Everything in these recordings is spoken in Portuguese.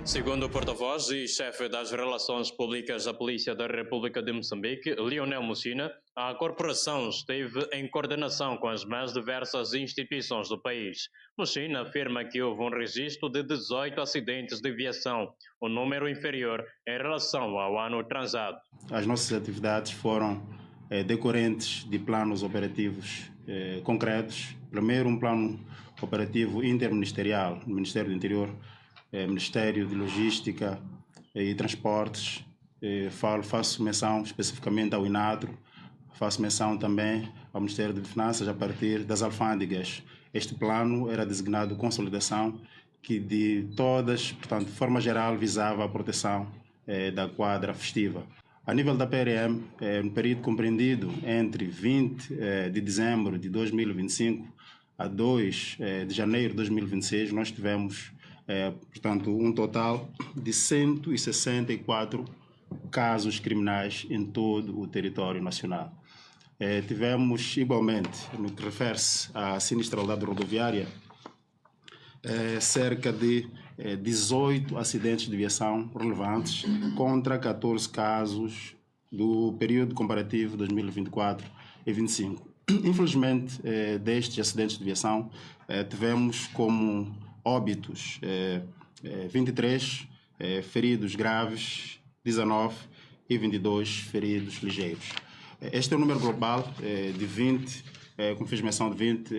Segundo o porta-voz e chefe das Relações Públicas da Polícia da República de Moçambique, Lionel Mussina, a corporação esteve em coordenação com as mais diversas instituições do país. Mussina afirma que houve um registro de 18 acidentes de viação, um número inferior em relação ao ano transado. As nossas atividades foram decorrentes de planos operativos concretos. Primeiro, um plano operativo interministerial no Ministério do Interior, Ministério de Logística e Transportes. Faço menção especificamente ao INADRO, faço menção também ao Ministério de Finanças a partir das alfândegas. Este plano era designado consolidação que de todas, portanto, de forma geral, visava a proteção da quadra festiva. A nível da PRM, no período compreendido entre 20 de dezembro de 2025 a 2 de janeiro de 2026, nós tivemos, portanto, um total de 164 casos criminais em todo o território nacional. Tivemos, igualmente, no que refere-se à sinistralidade rodoviária, cerca de 18 acidentes de viação relevantes contra 14 casos do período comparativo 2024 e 2025. Infelizmente, destes acidentes de viação, tivemos como óbitos 23, feridos graves 19 e 22 feridos ligeiros. Este é o número global de 20, como fiz menção, de 20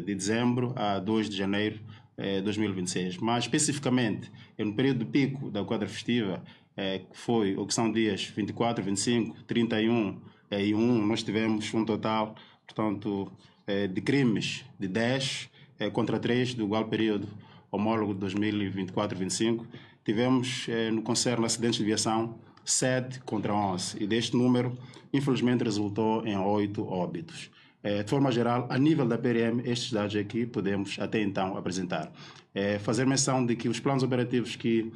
de dezembro a 2 de janeiro de 2026. Mas, especificamente, no período de pico da quadra festiva, que foi, ou que são dias 24, 25, 31 e 1, nós tivemos um total, portanto, de crimes de 10 contra 3 do igual período homólogo de 2024 e 2025. Tivemos, no que concerne acidentes de viação, 7 contra 11. E deste número, infelizmente, resultou em 8 óbitos. De forma geral, a nível da PRM, estes dados aqui podemos até então apresentar. Fazer menção de que os planos operativos que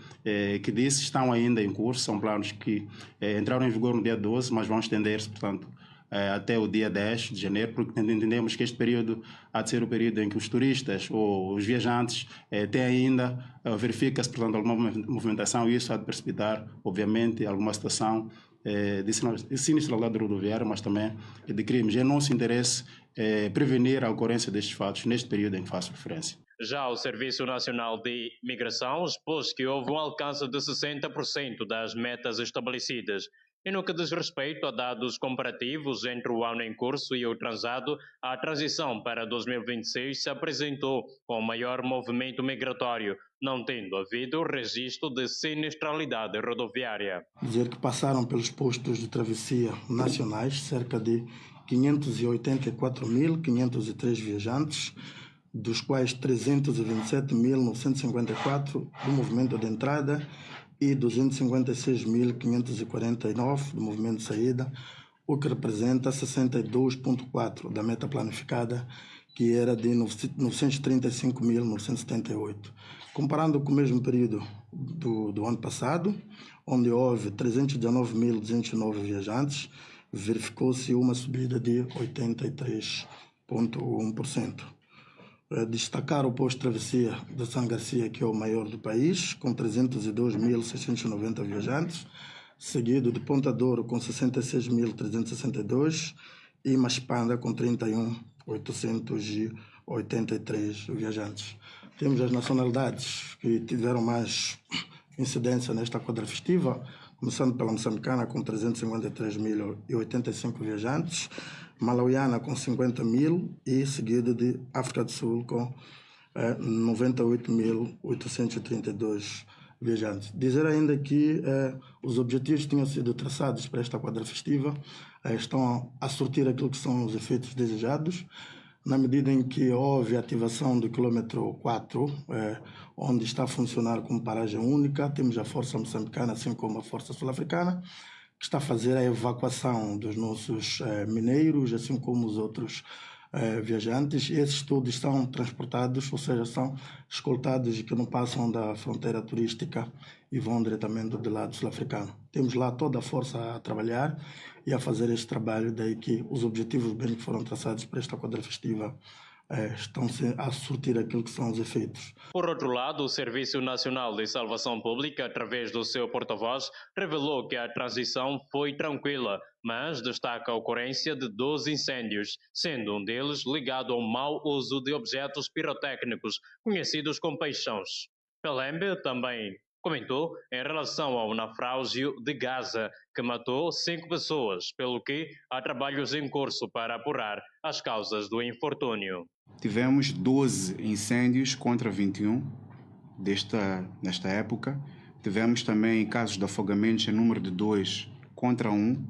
disse estão ainda em curso, são planos que entraram em vigor no dia 12, mas vão estender-se, portanto, até o dia 10 de janeiro, porque entendemos que este período há de ser o período em que os turistas ou os viajantes têm ainda, verifica-se, portanto, alguma movimentação, e isso há de precipitar, obviamente, alguma situação de sinistralidade rodoviária, mas também de crimes. É nosso interesse prevenir a ocorrência destes fatos neste período em que faço referência. Já o Serviço Nacional de Migração expôs que houve um alcance de 60% das metas estabelecidas. E no que diz respeito a dados comparativos entre o ano em curso e o transado, a transição para 2026 se apresentou com maior movimento migratório, não tendo havido registro de sinistralidade rodoviária. Dizer que passaram pelos postos de travessia nacionais cerca de 584.503 viajantes, dos quais 327.954 do movimento de entrada e 256.549 do movimento de saída, o que representa 62,4% da meta planificada, que era de 935.978. Comparando com o mesmo período do ano passado, onde houve 319.209 viajantes, verificou-se uma subida de 83,1%. Destacar o posto de travessia de São Garcia, que é o maior do país, com 302.690 viajantes, seguido de Ponta Douro com 66.362 e Maspanda com 31.883 viajantes. Temos as nacionalidades que tiveram mais incidência nesta quadra festiva, começando pela moçambicana com 353.085 viajantes, malauiana com 50.000 e seguido de África do Sul com 98.832 viajantes. Dizer ainda que os objetivos que tinham sido traçados para esta quadra festiva estão a surtir aquilo que são os efeitos desejados, na medida em que houve ativação do quilômetro 4, onde está a funcionar como paragem única. Temos a Força Moçambicana, assim como a Força Sul-Africana, que está a fazer a evacuação dos nossos mineiros, assim como os outros viajantes. Esses todos são transportados, ou seja, são escoltados e que não passam da fronteira turística e vão diretamente do lado sul-africano. Temos lá toda a força a trabalhar e a fazer este trabalho, daí que os objetivos bem que foram traçados para esta quadra festiva estão-se a surtir aquilo que são os efeitos. Por outro lado, o Serviço Nacional de Salvação Pública, através do seu porta-voz, revelou que a transição foi tranquila, mas destaca a ocorrência de 12 incêndios, sendo um deles ligado ao mau uso de objetos pirotécnicos, conhecidos como peixões. Pelembe também comentou em relação ao naufrágio de Gaza, que matou 5 pessoas, pelo que há trabalhos em curso para apurar as causas do infortúnio. Tivemos 12 incêndios contra 21 nesta época. Tivemos também casos de afogamentos em número de 2 contra 1,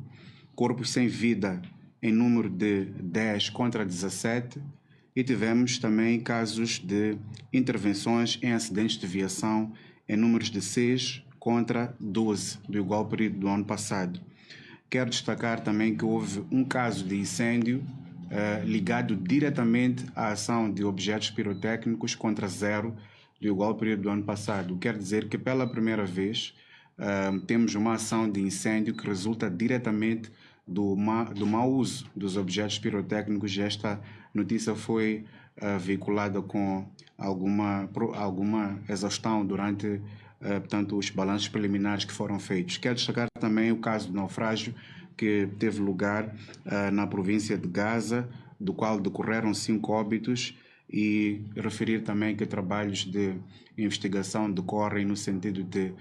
corpos sem vida em número de 10 contra 17 e tivemos também casos de intervenções em acidentes de viação em números de 6 contra 12 do igual período do ano passado. Quero destacar também que houve um caso de incêndio ligado diretamente à ação de objetos pirotécnicos contra 0 do igual período do ano passado. Quer dizer que pela primeira vez temos uma ação de incêndio que resulta diretamente do mau uso dos objetos pirotécnicos. Esta notícia foi veiculada com alguma exaustão durante portanto, os balanços preliminares que foram feitos. Quero destacar também o caso do naufrágio que teve lugar na província de Gaza, do qual decorreram 5 óbitos, e referir também que trabalhos de investigação decorrem no sentido de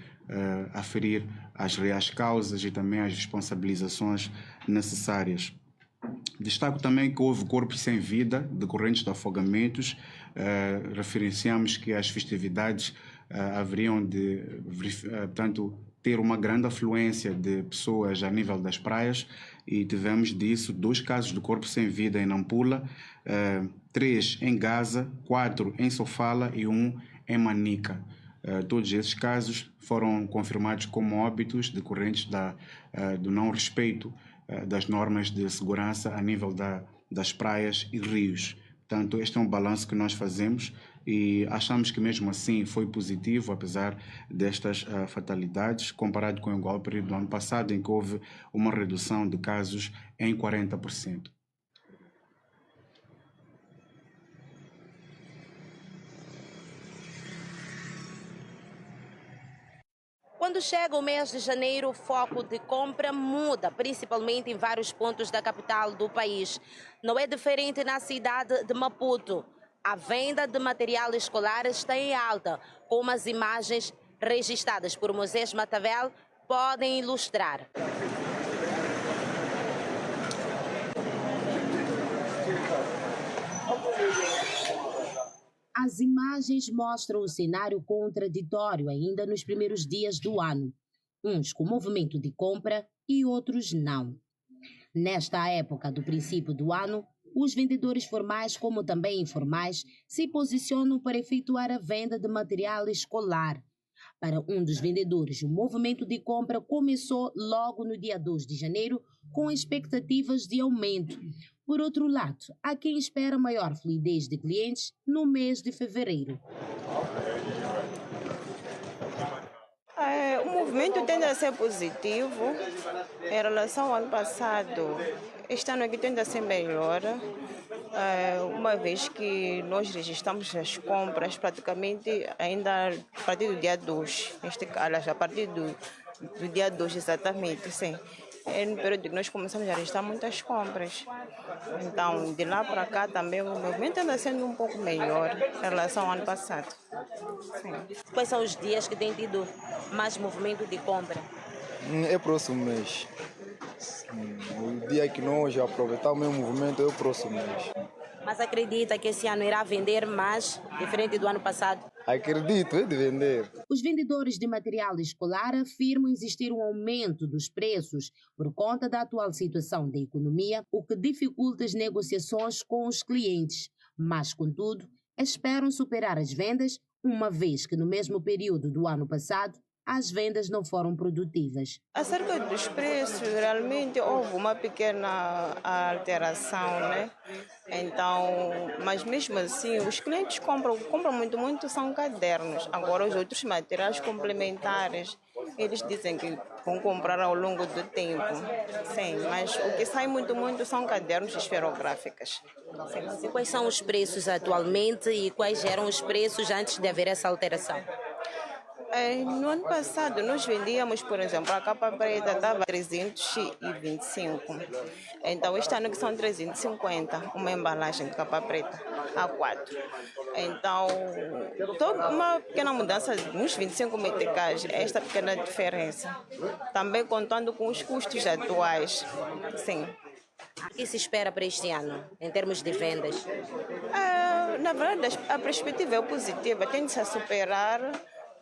aferir as reais causas e também as responsabilizações necessárias. Destaco também que houve corpos sem vida decorrentes de afogamentos. Referenciamos que as festividades haveriam de, portanto, ter uma grande afluência de pessoas a nível das praias e tivemos disso 2 casos de corpo sem vida em Nampula, 3 em Gaza, 4 em Sofala e 1 em Manica. Todos esses casos foram confirmados como óbitos decorrentes do não respeito das normas de segurança a nível das praias e rios. Portanto, este é um balanço que nós fazemos e achamos que mesmo assim foi positivo, apesar destas fatalidades, comparado com o igual período do ano passado, em que houve uma redução de casos em 40%. Quando chega o mês de janeiro, o foco de compra muda, principalmente em vários pontos da capital do país. Não é diferente na cidade de Maputo. A venda de material escolar está em alta, como as imagens registradas por Moisés Matavel podem ilustrar. As imagens mostram o cenário contraditório ainda nos primeiros dias do ano, uns com movimento de compra e outros não. Nesta época do princípio do ano, os vendedores formais como também informais se posicionam para efetuar a venda de material escolar. Para um dos vendedores, o movimento de compra começou logo no dia 2 de janeiro com expectativas de aumento. Por outro lado, há quem espera maior fluidez de clientes no mês de fevereiro. O movimento tende a ser positivo em relação ao ano passado. Este ano aqui tende a ser melhor, uma vez que nós registramos as compras praticamente ainda a partir do dia 2, a partir do dia 2 exatamente, sim. É no período que nós começamos a registrar muitas compras. Então, de lá para cá também o movimento anda sendo um pouco melhor em relação ao ano passado. Sim. Quais são os dias que tem tido mais movimento de compra? É próximo mês. O dia que nós aproveitamos o meu movimento é o próximo mês. Mas acredita que esse ano irá vender mais, diferente do ano passado? Acredito, é de vender. Os vendedores de material escolar afirmam existir um aumento dos preços por conta da atual situação da economia, o que dificulta as negociações com os clientes. Mas, contudo, esperam superar as vendas, uma vez que no mesmo período do ano passado, as vendas não foram produtivas. Acerca dos preços, realmente houve uma pequena alteração, né? Então, mas mesmo assim, os clientes compram muito são cadernos. Agora, os outros materiais complementares Eles dizem que vão comprar ao longo do tempo. Sim, mas o que sai muito são cadernos esferográficos. E quais são os preços atualmente e quais eram os preços antes de haver essa alteração? No ano passado, nós vendíamos, por exemplo, a capa preta estava 325. Então, este ano que são 350, uma embalagem de capa preta, A4. Então, uma pequena mudança, uns 25 meticais, esta pequena diferença. Também contando com os custos atuais. Sim. O que se espera para este ano, em termos de vendas? Na verdade, a perspectiva é positiva, tem-se a superar.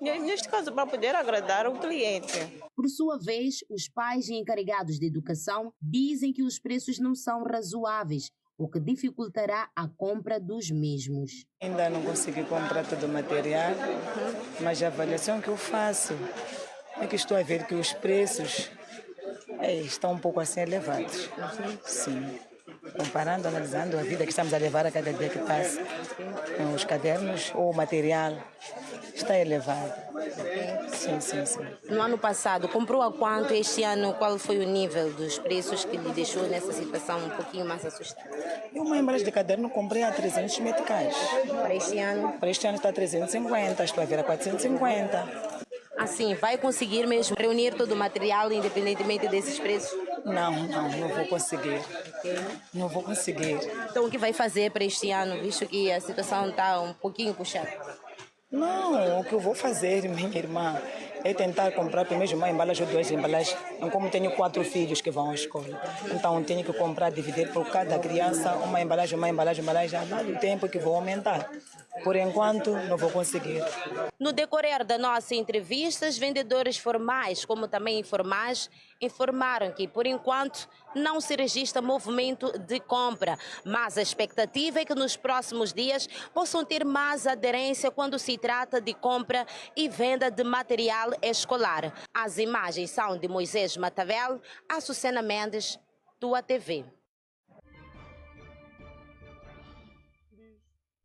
Neste caso, para poder agradar o cliente. Por sua vez, os pais e encarregados de educação dizem que os preços não são razoáveis, o que dificultará a compra dos mesmos. Ainda não consegui comprar todo o material, mas a avaliação que eu faço é que estou a ver que os preços estão um pouco assim elevados. Sim. Comparando, analisando a vida que estamos a levar a cada dia que passa, os cadernos ou o material está elevado. Sim. No ano passado, comprou a quanto? Este ano, qual foi o nível dos preços que lhe deixou nessa situação um pouquinho mais assustada? Uma embalagem de caderno comprei a 300 meticais. Para este ano? Para este ano está a 350, estou a ver a 450. Assim, vai conseguir mesmo reunir todo o material independentemente desses preços? Não vou conseguir. Não vou conseguir. Então o que vai fazer para este ano, visto que a situação está um pouquinho puxada? Não, o que eu vou fazer, minha irmã, é tentar comprar primeiro uma embalagem ou duas embalagens. Como tenho 4 filhos que vão à escola, então tenho que comprar, dividir por cada criança uma embalagem, já dá o tempo que vou aumentar. Por enquanto, não vou conseguir. No decorrer da nossa entrevista, os vendedores formais, como também informais, informaram que, por enquanto, não se registra movimento de compra, mas a expectativa é que nos próximos dias possam ter mais aderência quando se trata de compra e venda de material escolar. As imagens são de Moisés Matavel, Açucena Mendes, Tua TV.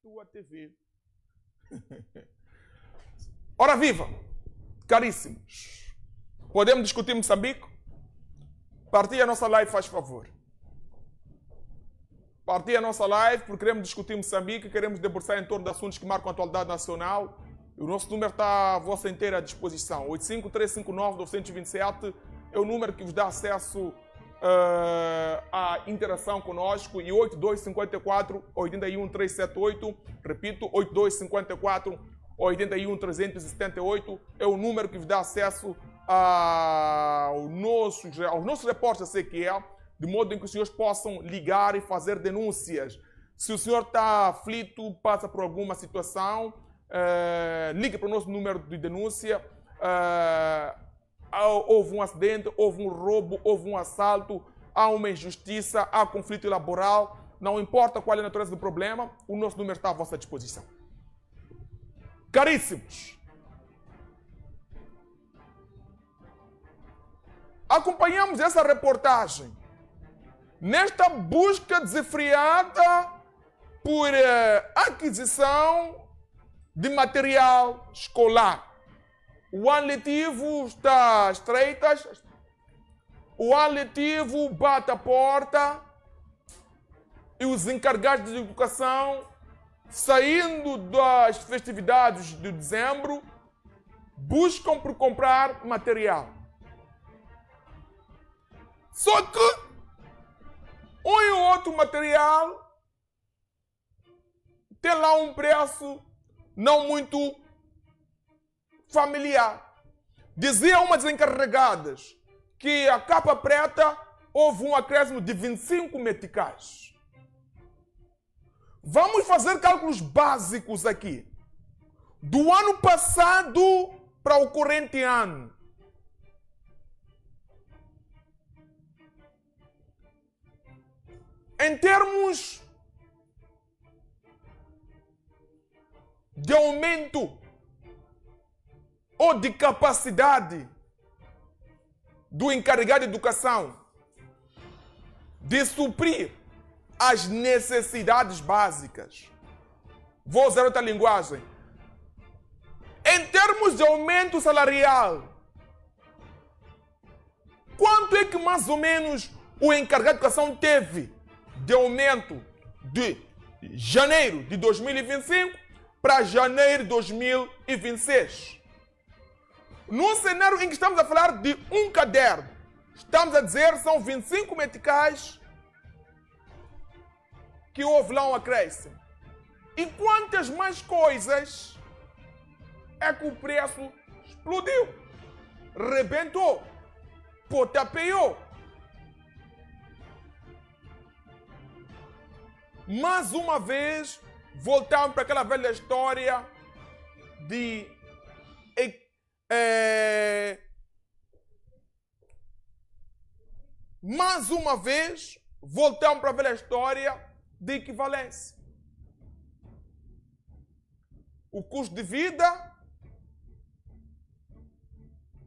Tua TV. Ora viva, caríssimos, podemos discutir Moçambique? Partilhe a nossa live, faz favor. Partilhe a nossa live porque queremos discutir Moçambique, queremos debruçar em torno de assuntos que marcam a atualidade nacional. O nosso número está à vossa inteira disposição. 85359-927 é o número que vos dá acesso à interação conosco, e 8254-81378, repito, 8254-81378 é o número que vos dá acesso aos nossos repórteres da CQE, de modo em que os senhores possam ligar e fazer denúncias. Se o senhor está aflito, passa por alguma situação, ligue para o nosso número de denúncia. Houve um acidente, houve um roubo, houve um assalto, há uma injustiça, há conflito laboral, não importa qual é a natureza do problema, o nosso número está à vossa disposição. Caríssimos, acompanhamos essa reportagem nesta busca desenfreada por aquisição de material escolar. O ano letivo está estreito, o ano letivo bate a porta e os encarregados de educação, saindo das festividades de dezembro, buscam por comprar material. Só que um e outro material tem lá um preço não muito familiar. Dizia uma das encarregadas que a capa preta houve um acréscimo de 25 meticais. Vamos fazer cálculos básicos aqui. Do ano passado para o corrente ano. Em termos de aumento ou de capacidade do encarregado de educação de suprir as necessidades básicas. Vou usar outra linguagem. Em termos de aumento salarial, quanto é que mais ou menos o encarregado de educação teve de aumento de janeiro de 2025 para janeiro de 2026? Num cenário em que estamos a falar de um caderno, estamos a dizer que são 25 meticais que houve lá um acréscimo. E quantas mais coisas é que o preço explodiu, rebentou, potapeou. Mais uma vez, voltamos para aquela velha história de mais uma vez, voltamos para a velha história de equivalência. O custo de vida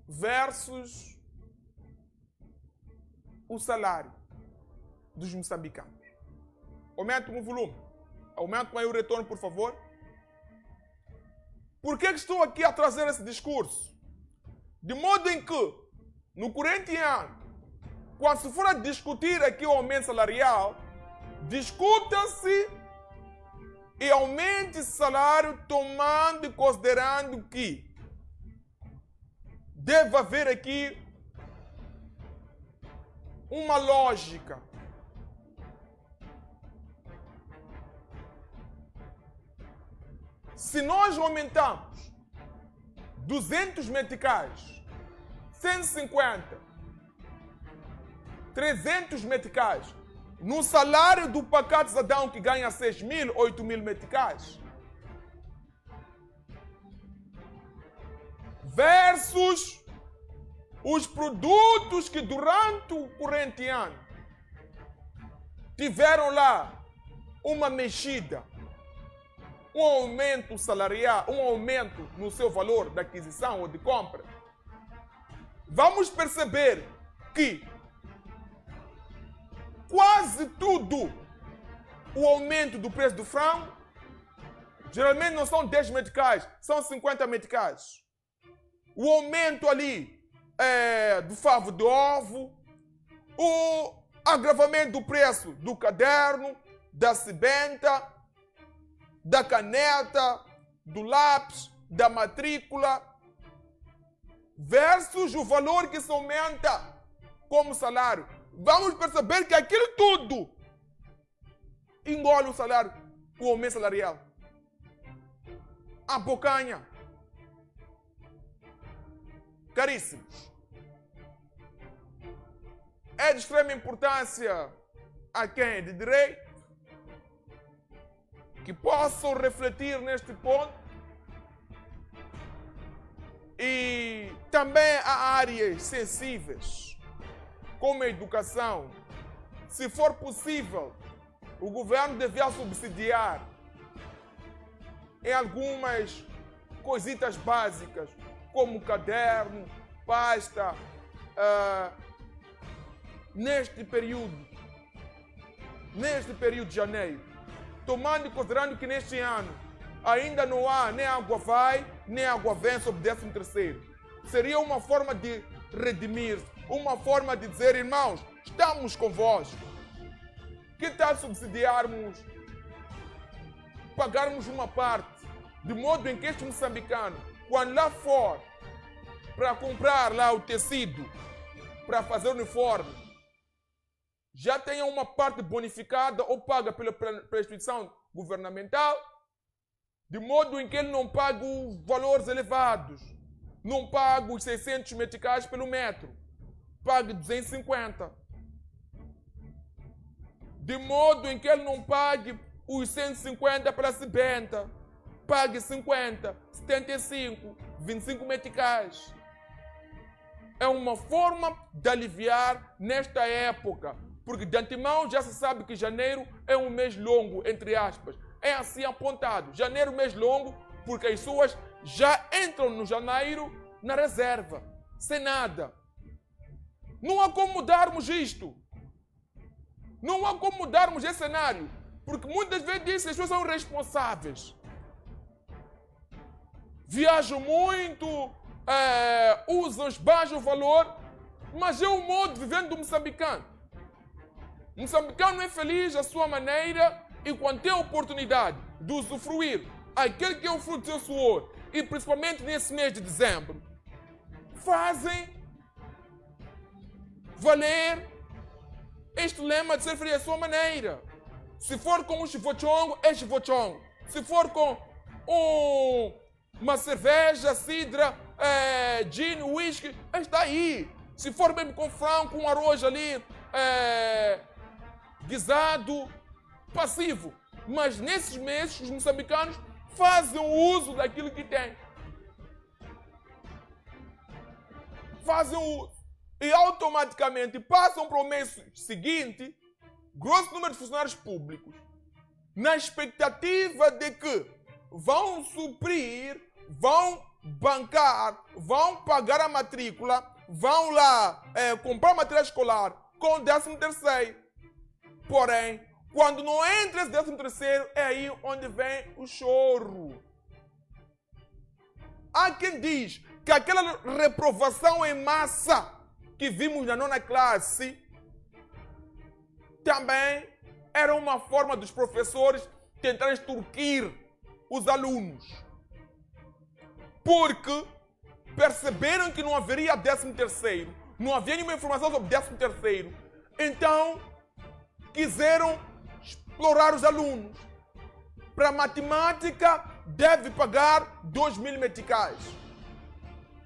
versus o salário dos moçambicanos. Aumente o volume. Aumente aí o retorno, por favor. Por que estou aqui a trazer esse discurso? De modo em que, no corrente ano, quando se for a discutir aqui o aumento salarial, discuta-se e aumente esse salário tomando e considerando que deve haver aqui uma lógica. Se nós aumentamos 200 meticais, 150, 300 meticais, no salário do pacato cidadão que ganha 6.000, 8.000 meticais, versus os produtos que durante o corrente ano tiveram lá uma mexida, um aumento salarial, um aumento no seu valor de aquisição ou de compra, vamos perceber que quase tudo o aumento do preço do frango, geralmente não são 10 meticais, são 50 meticais. O aumento ali do favo de ovo, o agravamento do preço do caderno, da cibenta, da caneta, do lápis, da matrícula, versus o valor que se aumenta como salário. Vamos perceber que aquilo tudo engole o salário, o aumento salarial. A bocanha. Caríssimos, é de extrema importância a quem é de direito que possam refletir neste ponto, e também há áreas sensíveis, como a educação. Se for possível, o governo devia subsidiar em algumas coisitas básicas, como caderno, pasta, neste período de janeiro, tomando e considerando que neste ano ainda não há nem água vai, nem água vem sobre 13º. Seria uma forma de redimir, uma forma de dizer, irmãos, estamos convosco. Que tal subsidiarmos, pagarmos uma parte, de modo em que este moçambicano, quando lá for para comprar lá o tecido, para fazer o uniforme, já tenha uma parte bonificada ou paga pela instituição governamental, de modo em que ele não paga os valores elevados, não paga os 600 meticais pelo metro, paga 250. De modo em que ele não pague os 150 pela cibenta, pague 50, 75, 25 meticais. É uma forma de aliviar nesta época, porque de antemão já se sabe que janeiro é um mês longo, entre aspas. É assim apontado, janeiro mês longo, porque as pessoas já entram no janeiro na reserva, sem nada. Não há como mudarmos isto. Não há como mudarmos esse cenário, porque muitas vezes dizem que as pessoas são responsáveis. Viajam muito, usam baixo valor Mas é o modo de viver do moçambicano. O moçambicano é feliz à sua maneira e quando tem a oportunidade de usufruir aquele que é o fruto do seu suor, e principalmente nesse mês de dezembro, fazem valer este lema de ser feliz à sua maneira. Se for com um chivochongo, é chivochongo. Se for com uma cerveja, cidra, gin, whisky, está aí. Se for mesmo com frango, com arroz ali, guisado, passivo. Mas nesses meses, os moçambicanos fazem o uso daquilo que têm. Fazem o uso. E automaticamente passam para o mês seguinte, grosso número de funcionários públicos, na expectativa de que vão suprir, vão bancar, vão pagar a matrícula, vão lá comprar material escolar com o 13º. Porém, quando não entra esse 13º, é aí onde vem o choro. Há quem diz que aquela reprovação em massa que vimos na 9ª classe também era uma forma dos professores tentarem extorquir os alunos. Porque perceberam que não haveria 13º, não havia nenhuma informação sobre 13º, então quiseram explorar os alunos. Para matemática, deve pagar 2.000 meticais.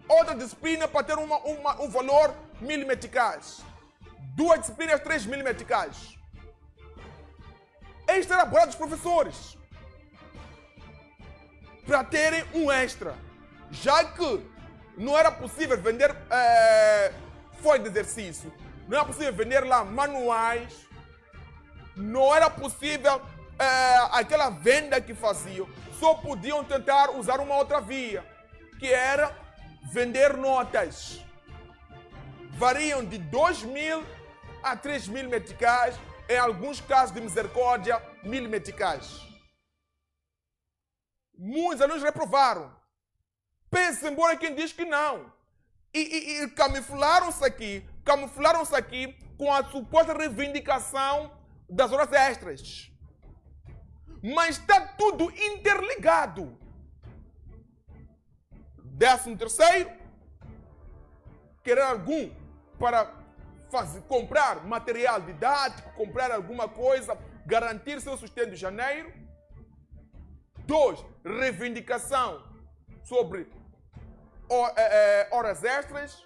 Outra disciplina para ter um valor 1.000 meticais. Duas disciplinas, 3.000 meticais. Este era a bola dos professores. Para terem um extra. Já que não era possível vender folha de exercício, não era possível vender lá manuais, não era possível aquela venda que faziam, só podiam tentar usar uma outra via, que era vender notas. Variam de 2.000 a 3.000 meticais, em alguns casos de misericórdia, 1.000 meticais. Muitos alunos reprovaram. Pensa, embora quem diz que não. E camuflaram-se aqui com a suposta reivindicação das horas extras. Mas está tudo interligado. 13º, querer algum para comprar material didático, comprar alguma coisa, garantir seu sustento em janeiro. 2, reivindicação sobre horas extras.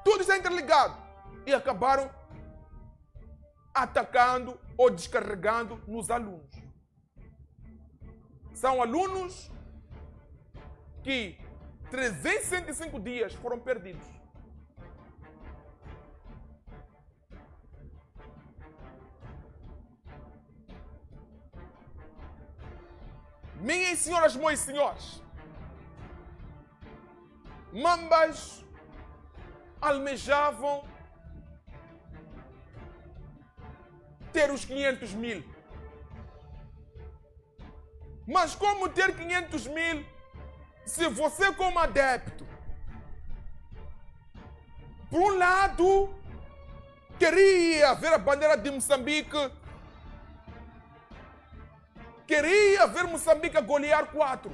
Tudo está interligado. E acabaram atacando ou descarregando nos alunos. São alunos que 365 dias foram perdidos. Minhas senhoras, meus senhores, mambas almejavam ter os 500.000. Mas como ter 500.000 se você, como adepto, por um lado, queria ver a bandeira de Moçambique, queria ver Moçambique golear 4,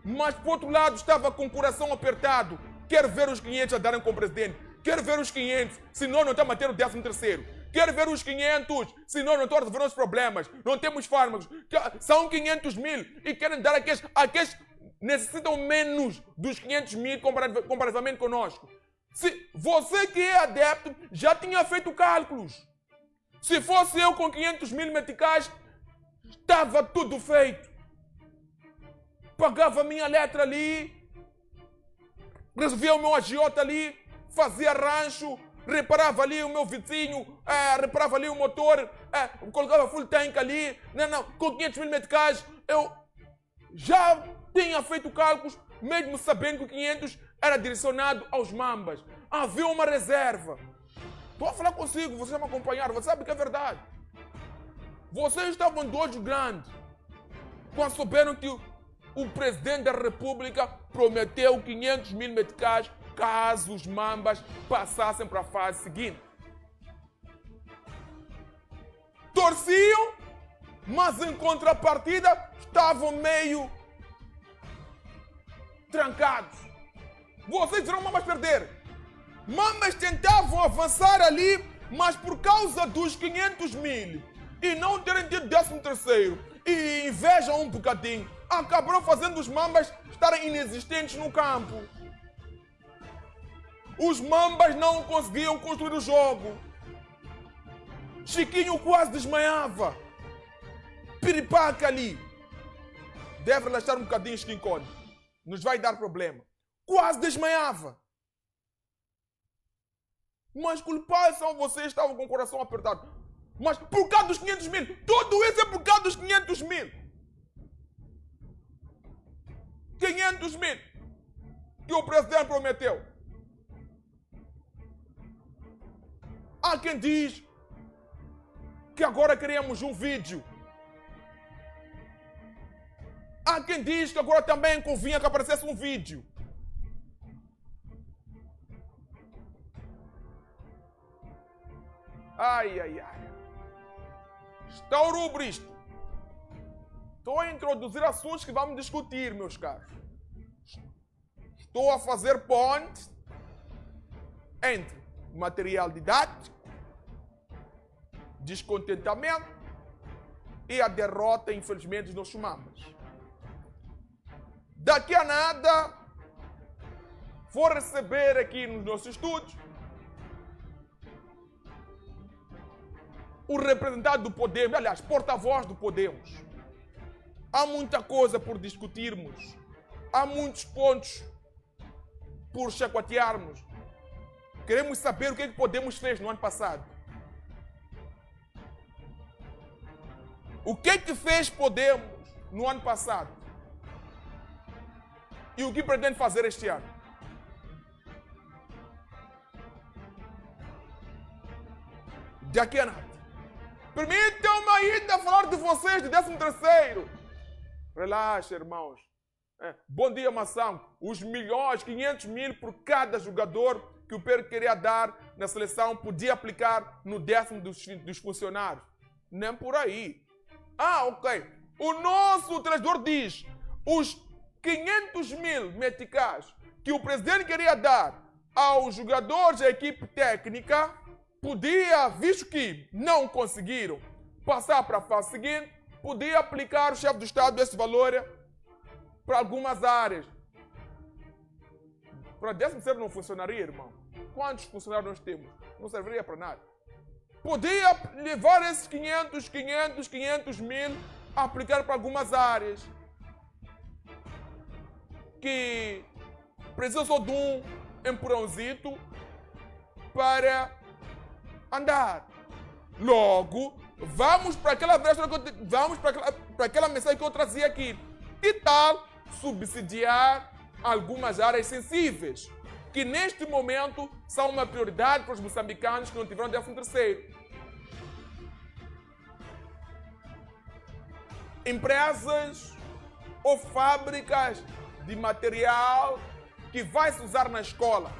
mas por outro lado estava com o coração apertado, quer ver os 500 a darem com o presidente, quer ver os 500, senão não está a ter o 13º. Quer ver os 500, senão não estão a resolver os problemas. Não temos fármacos. São 500.000 e querem dar aqueles necessitam menos dos 500.000 comparativamente conosco. Se você que é adepto já tinha feito cálculos. Se fosse eu com 500.000 meticais, estava tudo feito. Pagava a minha letra ali, resolvia o meu agiota ali, fazia rancho, reparava ali o meu vizinho, reparava ali o motor, colocava full tank ali. Não, com 500.000 meticais eu já tinha feito cálculos, mesmo sabendo que o 500 era direcionado aos mambas. Havia uma reserva. Estou a falar consigo, vocês me acompanharam, você sabe que é verdade. Vocês estavam de olho grande quando souberam que o presidente da República prometeu 500.000 meticais caso os Mambas passassem para a fase seguinte. Torciam, mas em contrapartida estavam meio trancados. Vocês irão Mambas perder. Mambas tentavam avançar ali, mas por causa dos 500 mil e não terem tido 13º e invejam um bocadinho, acabaram fazendo os Mambas estarem inexistentes no campo. Os Mambas não conseguiam construir o jogo. Chiquinho quase desmaiava. Piripaca ali. Deve relaxar um bocadinho, Chiquinho. Nos vai dar problema. Quase desmaiava. Mas culpados são vocês, estavam com o coração apertado. Mas por causa dos 500 mil. Tudo isso é por causa dos 500 mil. 500 mil que o presidente prometeu. Há quem diz que agora queremos um vídeo. Há quem diz que agora também convinha que aparecesse um vídeo. Ai, ai, ai. Está o rubro isto. Estou a introduzir assuntos que vamos discutir, meus caros. Estou a fazer ponte entre material didático, descontentamento e a derrota, infelizmente, dos nossos Mambas. Daqui a nada, vou receber aqui nos nossos estúdios o representante do Podemos, aliás, porta-voz do Podemos. Há muita coisa por discutirmos. Há muitos pontos por chacotearmos. Queremos saber o que Podemos fez no ano passado. O que fez Podemos no ano passado? E o que pretende fazer este ano? Daqui a nada. Permitam-me ainda falar de vocês de 13º. Relaxa, irmãos. Bom dia, Mação. Os milhões, 500 mil por cada jogador que o Pedro queria dar na seleção podia aplicar no 10º dos funcionários. Nem por aí. Ok. O nosso treinador diz os 500 mil meticais que o presidente queria dar aos jogadores da equipe técnica podia, visto que não conseguiram passar para a fase seguinte, podia aplicar o chefe do Estado esse valor para algumas áreas. Para 13º não funcionaria, irmão. Quantos funcionários nós temos? Não serviria para nada. Podia levar esses 500 mil a aplicar para algumas áreas que precisam só de um empurrãozito para andar. Logo, vamos para aquela mensagem que eu trazia aqui. Que tal subsidiar algumas áreas sensíveis, que neste momento são uma prioridade para os moçambicanos que não tiveram 13º? Empresas ou fábricas de material que vai se usar na escola,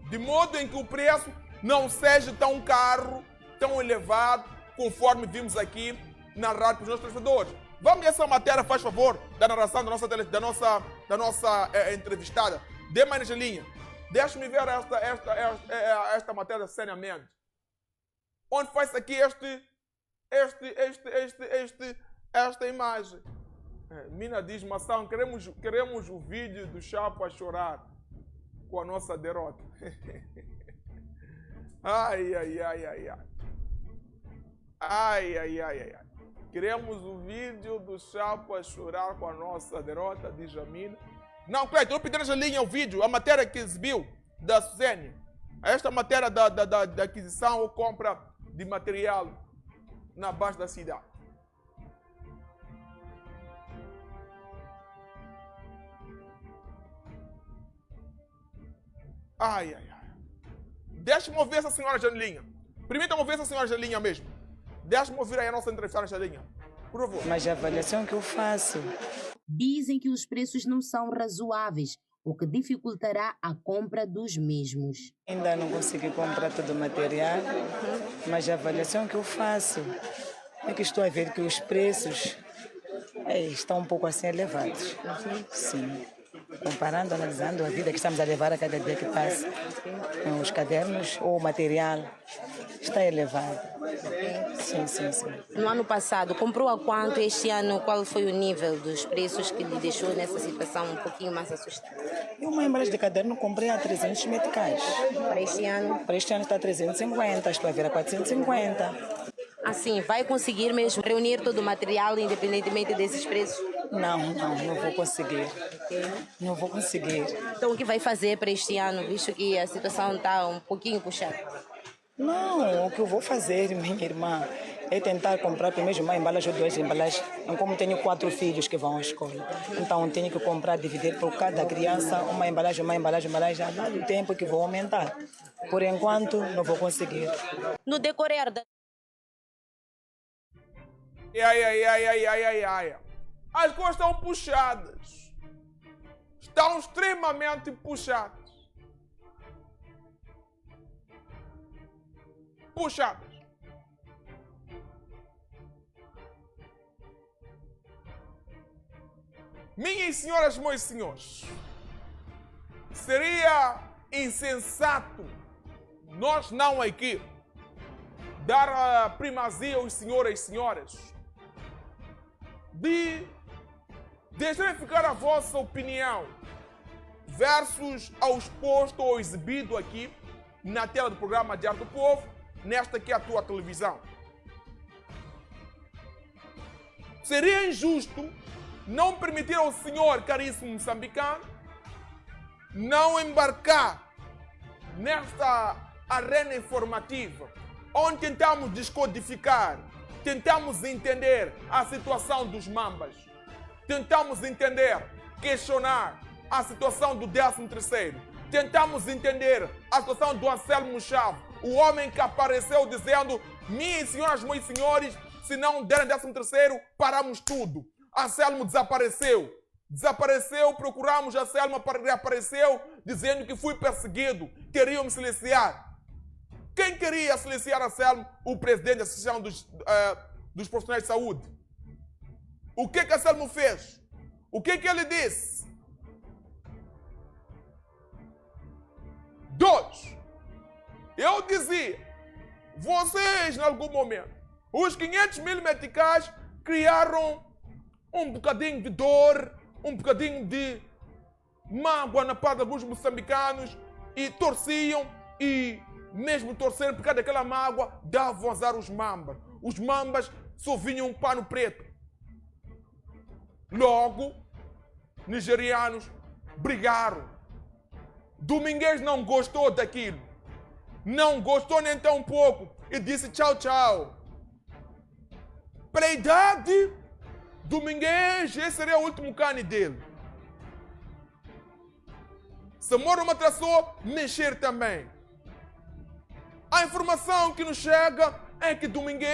de modo em que o preço não seja tão caro, tão elevado, conforme vimos aqui na rádio dos nossos telespectadores. Vamos ver essa matéria, faz favor, da narração da nossa entrevistada. Dê mais na linha. Deixa-me ver esta matéria seriamente. Onde faz aqui esta imagem? Mina diz, Mação, queremos o vídeo do Chapo a chorar com a nossa derrota. Ai. Queremos o vídeo do Chapo a chorar com a nossa derrota, diz a Mina. Não, Cleiton, não pediram na linha o vídeo, a matéria que exibiu da Suzane. Esta matéria da aquisição ou compra de material na base da cidade. Ai. Deixa-me ouvir essa senhora Janelinha. Permita-me ouvir essa senhora Janelinha mesmo. Deixa-me ouvir aí a nossa entrevistada Janelinha. Por favor. Mas a avaliação que eu faço... Dizem que os preços não são razoáveis, o que dificultará a compra dos mesmos. Ainda não consegui comprar todo o material, mas a avaliação que eu faço é que estou a ver que os preços estão um pouco assim elevados. Sim. Comparando, analisando a vida que estamos a levar a cada dia que passa, os cadernos ou o material está elevado. Sim, sim, sim. No ano passado, comprou a quanto? Este ano, qual foi o nível dos preços que lhe deixou nessa situação um pouquinho mais assustada? Eu uma embalagem de caderno comprei a 300 meticais. Para este ano? Para este ano está a 350, estou a ver a 450. Assim, vai conseguir mesmo reunir todo o material independentemente desses preços? Não vou conseguir. Não vou conseguir. Então o que vai fazer para este ano, visto que a situação está um pouquinho puxada? Não, o que eu vou fazer, minha irmã, é tentar comprar primeiro uma embalagem ou duas embalagens. Como tenho 4 filhos que vão à escola, então tenho que comprar, dividir por cada criança uma embalagem, a dado tempo que vou aumentar. Por enquanto, não vou conseguir. No decorrer da... As coisas estão puxadas. Estão extremamente puxadas. Minhas senhoras, meus senhores, seria insensato nós não aqui dar a primazia aos senhores e senhoras de deixarem ficar a vossa opinião versus ao exposto ou exibido aqui na tela do programa Diário do Povo, nesta que é a tua televisão. Seria injusto não permitir ao senhor caríssimo moçambicano não embarcar nesta arena informativa, onde tentamos descodificar, tentamos entender a situação dos mambas, tentamos entender, questionar a situação do 13º, tentamos entender a situação do Anselmo Chave, o homem que apareceu dizendo: minhas senhoras, meus senhores, se não derem 13º, paramos tudo. Anselmo desapareceu, procuramos Anselmo, reapareceu dizendo que fui perseguido, queriam me silenciar. Quem queria silenciar Anselmo? O presidente da Associação dos Profissionais de Saúde. O que Anselmo fez? O que ele disse? 2. Eu dizia, vocês, em algum momento, os 500 mil meticais criaram um bocadinho de dor, um bocadinho de mágoa na parte de alguns moçambicanos e torciam e mesmo torcerem por causa daquela mágoa, davam azar os mambas. Os mambas só vinham um pano preto. Logo, nigerianos brigaram. Domingues não gostou daquilo. Não gostou nem tão pouco e disse tchau, tchau. Pela idade, Domingues, esse seria o último cane dele. Samora Matrassou, mexer também. A informação que nos chega é que Domingues